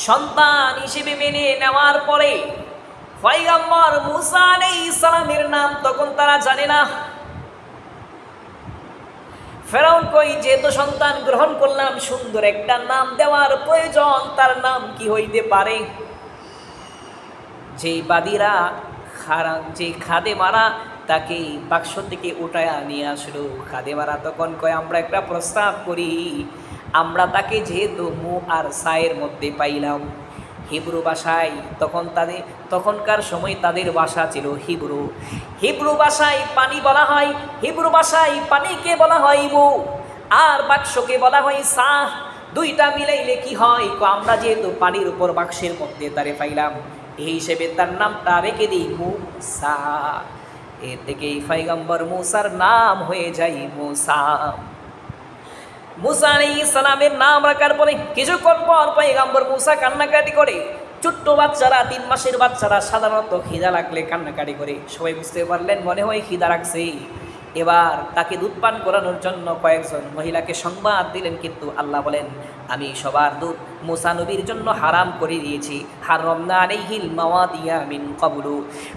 Speaker 1: সন্তান হিসেবে মেনে নেওয়ার পরে পয়গম্বর মুসা আলাইহিস সালামের নাম তখন তারা জানে না। ফেরাউন কই, যেহেতু সন্তান গ্রহণ করলাম, সুন্দর একটা নাম দেওয়ার প্রয়োজন, তার নাম কি হইতে পারে? যে বাদীরা যে খাদেমারা তাকে বাক্স থেকে উঠায়া নিয়ে আসলো, খাদেমারা তখন কয়, আমরা একটা প্রস্তাব করি, আমরা তাকে যেহেতু মু আর সায়ের মধ্যে পাইলাম, হিব্রু ভাষায় তখনকার সময় তাদের ভাষা ছিল হিব্রু ভাষায় পানি বলা হয়, হিব্রু ভাষায় পানিকে বলা হয় মু, আর বাক্সকে বলা হয় সাহ। দুইটা মিলাইলে কি হয়? আমরা যেহেতু পানির উপর বাক্সের মধ্যে তারে পাইলাম, এই হিসেবে তার নামটা রেখে দিই মুসা। এর থেকেই পয়গম্বর মুসার নাম হয়ে যায় মুসা। মুসা আলাইহিস সালামের নাম রাখার পরে কিছুক্ষণ পর পয়গম্বর মুসা কান্নাকাটি করে। ছোট্ট বাচ্চারা, 3 মাসের বাচ্চারা সাধারণত খিদা লাগলে কান্নাকাটি করে। সবাই বুঝতে পারলেন মনে হয় খিদা লাগছে। এবার তাকে দুধ পান করানোর জন্য কয়েকজন মহিলাকে সংবাদ দিলেন, কিন্তু আল্লাহ বলেন, আমি সবার দুধ মুসা নবীর জন্য হারাম করে দিয়েছি। হারামনা আলাইহিল মাওয়াদিয়া মিন ক্বাবলু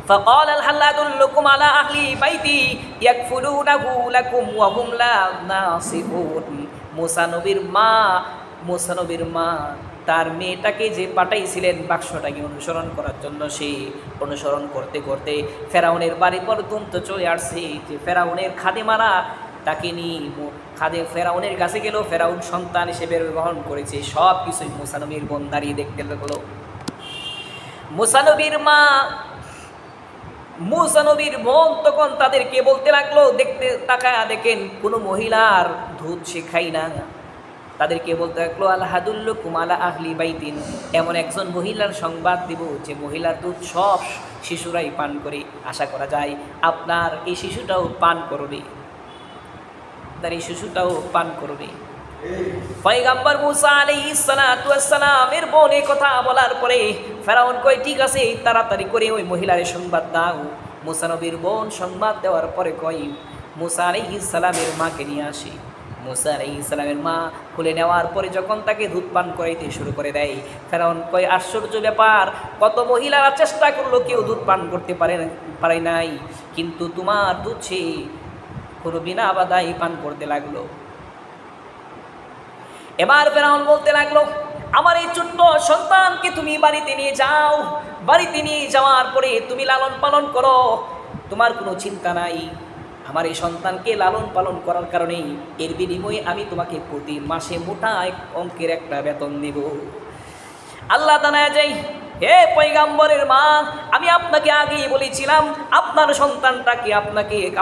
Speaker 1: ফাকাল হাল আদুল্লুকুম আলা আহলি বাইতি ইয়াকফুলুনাহু লাকুম ওয়া হুম লা নাসিফুন। মুসা নবীর মা তার মেয়েটাকে যে পাঠাইছিলেন বাক্সটাকে অনুসরণ করার জন্য, সে অনুসরণ করতে করতে ফেরাউনের বাড়ি পর্যন্ত চলে আসছে। যে ফেরাউনের খাদেমারা তাকে নিয়ে ফেরাউনের কাছে গেল, ফেরাউন সন্তান হিসেবে গ্রহণ করেছে। সব কিছুই মুসা নবীর বোন দাঁড়িয়ে দেখতে লাগলো। মুসা নবীর বোন তখন তাদেরকে বলতে লাগলো, দেখতে তাকায়া দেখেন কোনো মহিলার দুধ সে খাই না। তাদেরকে বলতে লাগলো, আলহাদুল্লুকুম আলা আহলি বাইতিন, এমন একজন মহিলার সংবাদ দিব যে মহিলার দুধ সব শিশুরাই পান করে। আশা করা যায় আপনার এই শিশুটাও পান করবে, তার এই শিশুটাও পান করবে। পয়গম্বর মুসা আলাইহিস সালাতু ওয়াস সালামের বোন এই কথা বলার পরে ফেরাউন কয়, ঠিক আছে, তাড়াতাড়ি করে ওই মহিলার সংবাদ দাও। মুসা নবীর বোন সংবাদ দেওয়ার পরে কয়, মুসা আলাইহিস সালামের মাকে নিয়ে আসি। মুসা আলাইহিস সালামের মা খুলে নেওয়ার পরে যখন তাকে দুধ পান করাইতে শুরু করে দেয়, ফেরাউন কয়, আশ্চর্য ব্যাপার, কত মহিলারা চেষ্টা করলো, কেউ দুধ পান করতে পারে নাই, কিন্তু তোমার দুধ সে কোনো বিনা বাধাই পান করতে লাগলো। এবার ফেরাউন বলতে লাগলো, আমার এই ছোট্ট সন্তানকে তুমি বাড়িতে নিয়ে যাও, বাড়িতে নিয়ে যাওয়ার পরে তুমি লালন পালন করো, তোমার কোনো চিন্তা নাই। আমার এই সন্তানকে লালন পালন করার কারণে এর বিনিময়ে আমি তোমাকে প্রতি মাসে মোটা অঙ্কের একটা বেতন দেব। আল্লাহ জানায় যাই, হে পয়গম্বরের মা, আমি আপনাকে আগেই বলেছিলাম আপনার সন্তানটাকে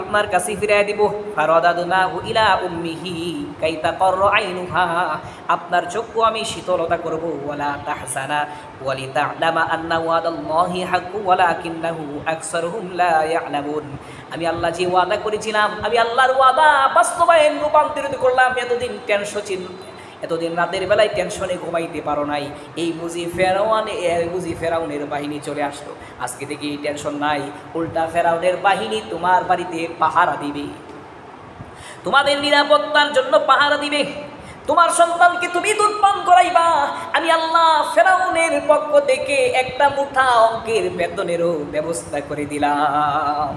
Speaker 1: আপনার কাছে ফিরিয়ে দিব। ফারাদাদনাহু ইলা উম্মিহি কাইতাকাররা আইনুহা, আপনার চক্ষু আমি শীতলতা করব। ওয়ালা তাহজানা ওয়ালিতা'লামা আন্না ওয়াদাল্লাহি হাক্কু ওয়ালাকিন্নাহু আকসারুহুম লা ইয়া'লামুন। আমি আল্লাহ যে ওয়াদা করেছিলাম, আমি আল্লাহর ওয়াদা বাস্তবায়ন রূপান্তরিত করলাম। এতদিন রাতের বেলায় টেনশনে ঘুমাইতে পারো নাই, এই বুঝি ফেরাউনের বাহিনী চলে আসলো। আজকে থেকে এই টেনশন নাই, উল্টা ফেরাউনের বাহিনী তোমার বাড়িতে পাহারা দিবে, তোমাদের নিরাপত্তার জন্য পাহারা দিবে। তোমার সন্তানকে তুমি দুধ পান করাইবা, আমি আল্লাহ ফেরাউনের পক্ষ থেকে একটা মুঠা অঙ্কের বেতনেরও ব্যবস্থা করে দিলাম।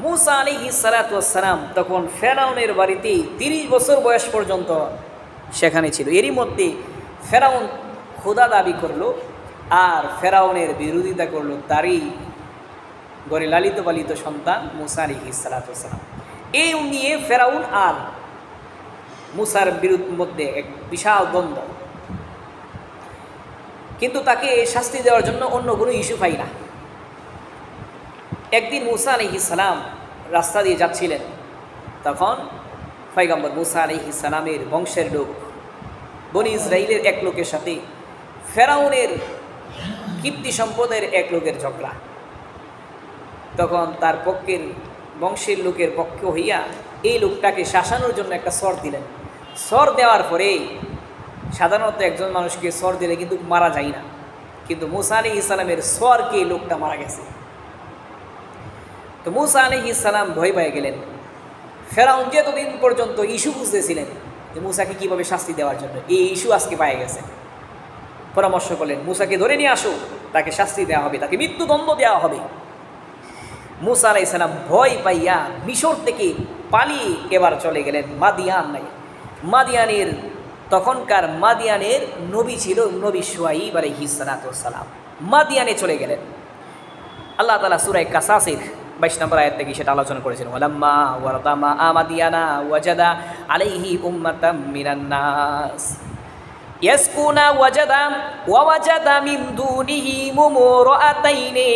Speaker 1: মুসা আলাইহিস সালাতু ওয়াস সালাম তখন ফেরাউনের বাড়িতে 30 বছর বয়স পর্যন্ত সেখানে ছিল। এরই মধ্যে ফেরাউন খোদা দাবি করলো আর ফেরাউনের বিরোধিতা করলো তারই গড়ে লালিত পালিত সন্তান মুসা আলাইহিস সালাতু ওয়াস সালাম। এই নিয়ে ফেরাউন আর মুসার মধ্যে এক বিশাল দ্বন্দ্ব, কিন্তু তাকে শাস্তি দেওয়ার জন্য অন্য কোনো ইস্যু পাই না। একদিন মুসা আলাইহিস সালাম রাস্তা দিয়ে যাচ্ছিলেন, তখন পয়গম্বর মুসা আলাইহিস সালামের বংশের লোক বনি ইসরাইলের এক লোকের সাথে ফেরাউনের কীর্তি সম্পদের এক লোকের ঝগড়া। তখন তার পক্ষের বংশের লোকের পক্ষ হইয়া এই লোকটাকে শাসানোর জন্য একটা সর দিলেন। সর দেওয়ার পরে সাধারণত একজন মানুষকে সর দিলে কিন্তু মারা যায় না, কিন্তু মুসা আলাইহিস সালামের সরকে লোকটা মারা গেছে। তো মুসা আলাইহিস সালাম ভয় পেয়ে গেলেন। ফেরাউন যে এতদিন পর্যন্ত ইস্যু বুঝতেছিলেন যে মুসাকে কীভাবে শাস্তি দেওয়ার জন্য, এই ইস্যু আজকে পেয়ে গেছে। পরামর্শ করলেন, মুসাকে ধরে নিয়ে আসো, তাকে শাস্তি দেওয়া হবে, তাকে মৃত্যুদণ্ড দেওয়া হবে। মুসা আলাইহিস সালাম ভয় পাইয়া মিশর থেকে পালিয়ে এবার চলে গেলেন মাদিয়ান। মাদিয়ানের তখনকার মাদিয়ানের নবী ছিল নবী শুআইব আলাইহিস সালাম। মাদিয়ানে চলে গেলেন। আল্লাহ তাআলা সূরা কাসাসের 22 নম্বর আয়াত থেকে সেটা আলোচনা করেছেন। ওয়ালাম্মা ওয়ারদা মা মাদিয়ানা ওয়াজাদা আলাইহি উম্মাতাম মিনান নাস ইয়াসকুনা ওয়াজাদা মিন দুনিহি মুমরাতাইনি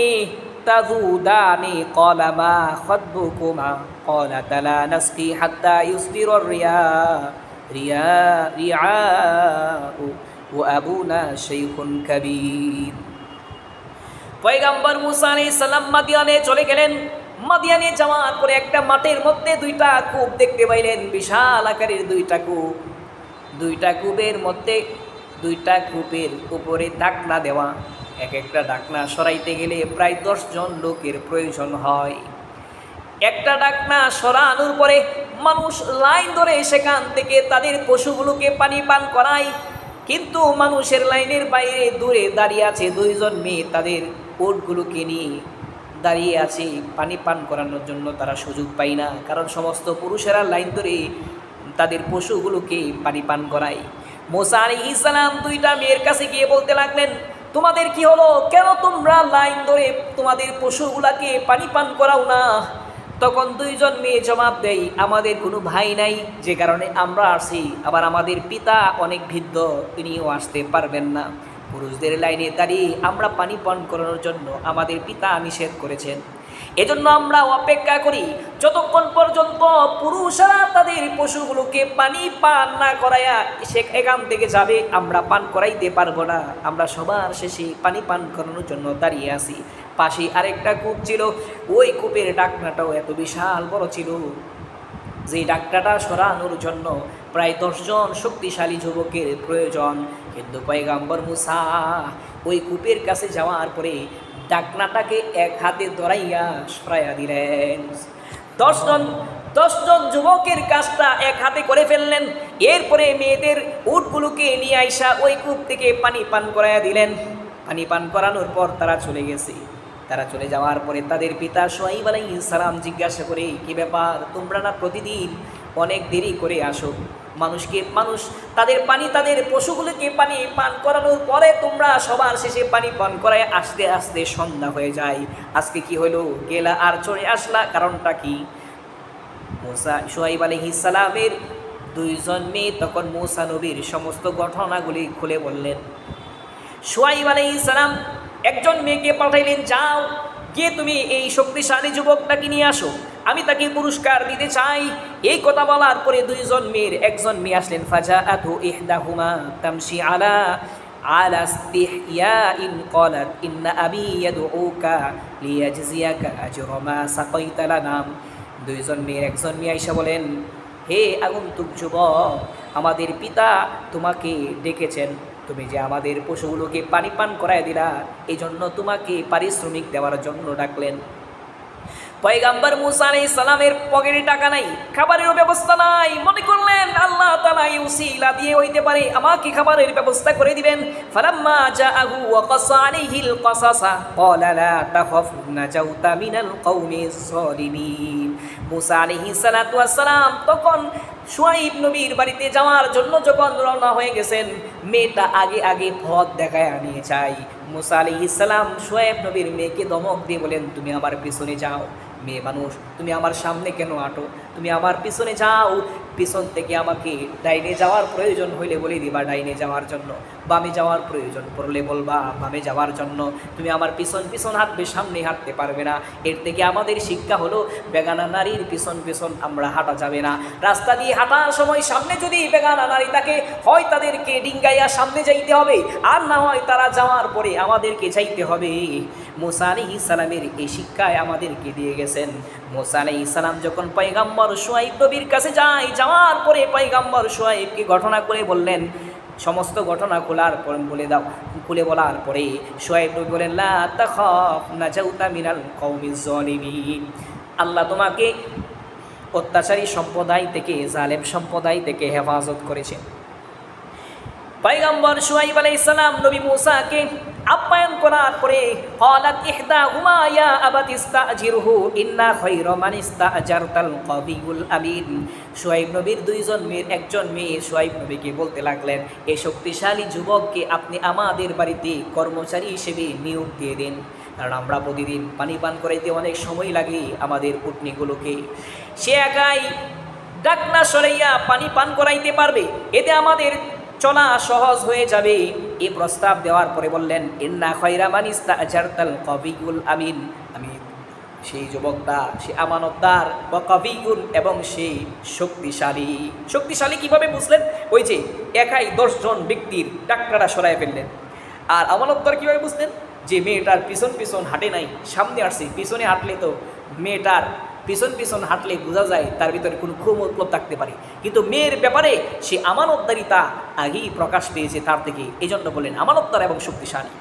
Speaker 1: তাযুদানি ক্বালা মা খাতবুকুমা ক্বালাতা লা নাসকি হাত্তা ইউসদিরার রিআউ ওয়া আবুনা শাইখুন কাবীর। পয়গম্বর মুসা আলাইহিস সালাম মাদিয়ানে চলে গেলেন। মাদিয়ানে যাওয়ার পরে একটা মাঠের মধ্যে দুইটা কূপ দেখতে পাইলেন, বিশাল আকারের দুইটা কূপ। দুইটা কূপের মধ্যে দুইটা কূপের উপরে ঢাকনা দেওয়া। এক একটা ঢাকনা সরাইতে গেলে প্রায় 10 জন লোকের প্রয়োজন হয়। একটা ঢাকনা সরানোর পরে মানুষ লাইন ধরে সেখান থেকে তাদের পশুগুলোকে পানি পান করায়। কিন্তু মানুষের লাইনের বাইরে দূরে দাঁড়িয়ে আছে 2 জন মেয়ে, তাদের উটগুলোকে নিয়ে দাঁড়িয়ে আছে পানি পান করানোর জন্য। তারা সুযোগ পায় না, কারণ সমস্ত পুরুষেরা লাইন ধরে তাদের পশুগুলোকে পানি পান করায়। মুসা আলাইহিস সালাম দুইটা মেয়ের কাছে গিয়ে বলতে লাগলেন, তোমাদের কি হলো? কেন তোমরা লাইন ধরে তোমাদের পশুগুলাকে পানি পান করাও না? তখন 2 জন মেয়ে জবাব দেয়, আমাদের কোনো ভাই নাই, যে কারণে আমরা আসি। আবার আমাদের পিতা অনেক বৃদ্ধ, তিনিও আসতে পারবেন না। পুরুষদের লাইনে দাঁড়িয়ে আমরা পানি পান করানোর জন্য আমাদের পিতা নিষেধ করেছেন। এজন্য আমরা অপেক্ষা করি যতক্ষণ পর্যন্ত পুরুষরা তাদের পশুগুলোকে পানি পান না করাইয়া এখান থেকে যাবে, আমরা পান করাইতে পারবো না। আমরা সবার শেষে পানি পান করানোর জন্য দাঁড়িয়ে আছি। পাশে আরেকটা কূপ ছিল, ওই কূপের ঢাকনাটাও এত বিশাল বড় ছিল যে ঢাকনাটা সরানোর জন্য প্রায় 10 জন শক্তিশালী যুবকের প্রয়োজন। কিন্তু পয়গম্বর মুসা ওই কূপের কাছে যাওয়ার পরে ঢাকনাটাকে এক হাতে ধরাইয়া সরাইয়া দিলেন। 10 জন যুবকের কাজটা এক হাতে করে ফেললেন। এরপরে মেয়েদের উটগুলোকে নিয়ে আইসা ওই কূপ থেকে পানি পান করাইয়া দিলেন। পানি পান করানোর পর তারা চলে গেছে। তারা চলে যাওয়ার পরে তাদের পিতা শুআইব আলাইহিস সালাম জিজ্ঞাসা করে, কি ব্যাপার, তোমরা না প্রতিদিন অনেক দেরি করে আসো? মানুষ তাদের পশুগুলোকে পানি পান করানোর পরে তোমরা সবার শেষে পানি পান করায় আস্তে আস্তে সন্ধ্যা হয়ে যায়। আজকে কি হলো, গেলা আর চলে আসলা, কারণটা কি? মুসা শুআইব আলাইহিস সালামের 2 জন মেয়ে তখন মুসা নবীর সমস্ত ঘটনাগুলি খুলে বললেন। শুআইব আলাইহিস সালাম একজন মেয়েকে পাঠাইলেন, যাও গিয়ে তুমি এই শক্তিশালী যুবকটাকে নিয়ে আসো, আমি তাকে পুরস্কার দিতে চাই। এই কথা বলার পরে 2 জন মেয়ের একজন মেয়ে আসলেন। ফাজাআতু ইহদাহুমা তামশি আলা ইস্তিহইয়াইন ক্বালাত ইন্না আবি ইয়াদউকা লিয়াজজিয়াকা আজরা মা সাকাইতা লানা। 2 জন মেয়ের একজন মেয়ে আয়েশা বলেন, হে আগন্তুক যুবক, আমাদের পিতা তোমাকে ডেকেছেন, তুমি যে আমাদের পশুগুলোকে পানি পান করায় দিলা, এই জন্য তোমাকে পারিশ্রমিক দেওয়ার জন্য ডাকলেন। পয়গম্বর মুসা আলাইহিস সালামের পকেটে টাকা নাই, খাবারের ব্যবস্থা নাই। মনে করলেন আল্লাহ তাআলা এই উসিলা দিয়ে হইতে পারে আমাকে খাবারের ব্যবস্থা করে দিবেন। ফালাম্মা জাআহু ওয়া কাসা আলাইহিল কাসাসা ক্বালা লা তাখাফ নাজাউতা মিনাল কওমিজ যালিমিন। মুসা আলাইহিস সালাতু ওয়াস সালাম তখন শুআইব নবীর বাড়িতে যাওয়ার জন্য যখন রওনা হয়ে গেছেন, মেয়েটা আগে পথ দেখায় নিয়ে যায়। মুসা আলাইহিস সালাম শুআইব নবীর মেয়েকে ধমক দিয়ে বলেন, তুমি আমার পিছনে যাও। মেয়ে মানুষ, তুমি আমার সামনে কেন আটো? তুমি আমার পিছনে যাও। পিছন থেকে আমাকে ডাইনে যাওয়ার প্রয়োজন হইলে বলে দিবা ডাইনে যাওয়ার জন্য, বামে যাওয়ার প্রয়োজন পড়লে বলবা বামে যাওয়ার জন্য। তুমি আমার পিছন হাঁটবে, সামনে হাঁটতে পারবে না। এর থেকে আমাদের শিক্ষা হলো, বেগানা নারীর পিছন আমরা হাঁটা যাবে না। রাস্তা দিয়ে হাঁটার সময় সামনে যদি বেগানা নারী থাকে, হয় তাদেরকে ডিঙ্গাইয়া সামনে যাইতে হবে, আর না হয় তারা যাওয়ার পরে আমাদেরকে যাইতে হবে। মুসা আলাইহিস সালামের এই শিক্ষায় আমাদেরকে দিয়ে গেছেন। মুসা আলাইহিস সালাম যখন পয়গম্বর শুআইব নবীর কাছে যাওয়ার পরে পয়গম্বর শুআইবকে ঘটনা করে বললেন, সমস্ত ঘটনা খোলার পর খুলে বলার পরে শোয়েব নবী বলেন, লা তাখাফ নাজাউতা মিনাল কওমিজ জালিমিন। আল্লাহ তোমাকে অত্যাচারী সম্প্রদায় থেকে, জালেম সম্প্রদায় থেকে হেফাজত করেছেন। পয়গম্বর শুআইব আলাইহিস সালাম নবী মূসাকে আপ্যায়ন করার পরে ক্বালাত ইহদাহুমা ইয়া আবাতি ইস্তাজিরহু ইন্না খায়রা মান ইস্তাজারতাল কাবিয়ুল আমিন। শুআইব নবীর দুইজন মেয়ের একজন মেয়ে শুআইব নবীকে বলতে লাগলেন, এই শক্তিশালী যুবককে আপনি আমাদের বাড়িতে কর্মচারী হিসেবে নিয়োগ দিয়ে দিন, কারণ আমরা প্রতিদিন পানি পান করাইতে অনেক সময় লাগে আমাদের উটনিগুলোকে। সে একাই ডাকনা সরাইয়া পানি পান করাইতে পারবে, এতে আমাদের চলা সহজ হয়ে যাবে। এই প্রস্তাব দেওয়ার পরে বললেন, ইন্না খায়রা মান ইস্তাজারতাল কাবিয়ুল আমিন, আমি সেই যুবকটা, সে আমানতদার বা কাবিয়ুল, এবং সেই শক্তিশালী। শক্তিশালী কিভাবে বুঝলেন? ওই যে একাই 10 জন ব্যক্তির ডাকনাটা সরাই ফেললেন। আর আমানতদার কিভাবে বুঝলেন? যে মেয়েটার পিছন পিছন হাঁটে নাই, সামনে আসছে, পিছনে হাঁটলে তো মেয়েটার পিছন পিছন হাঁটলে বোঝা যায় তার ভিতরে কোনো খুব মতলব থাকতে পারে, কিন্তু মেয়ের ব্যাপারে সে আমানতদারিতা আগেই প্রকাশ পেয়েছে তার থেকে, এই জন্য বলেন আমানতদার এবং শক্তিশালী।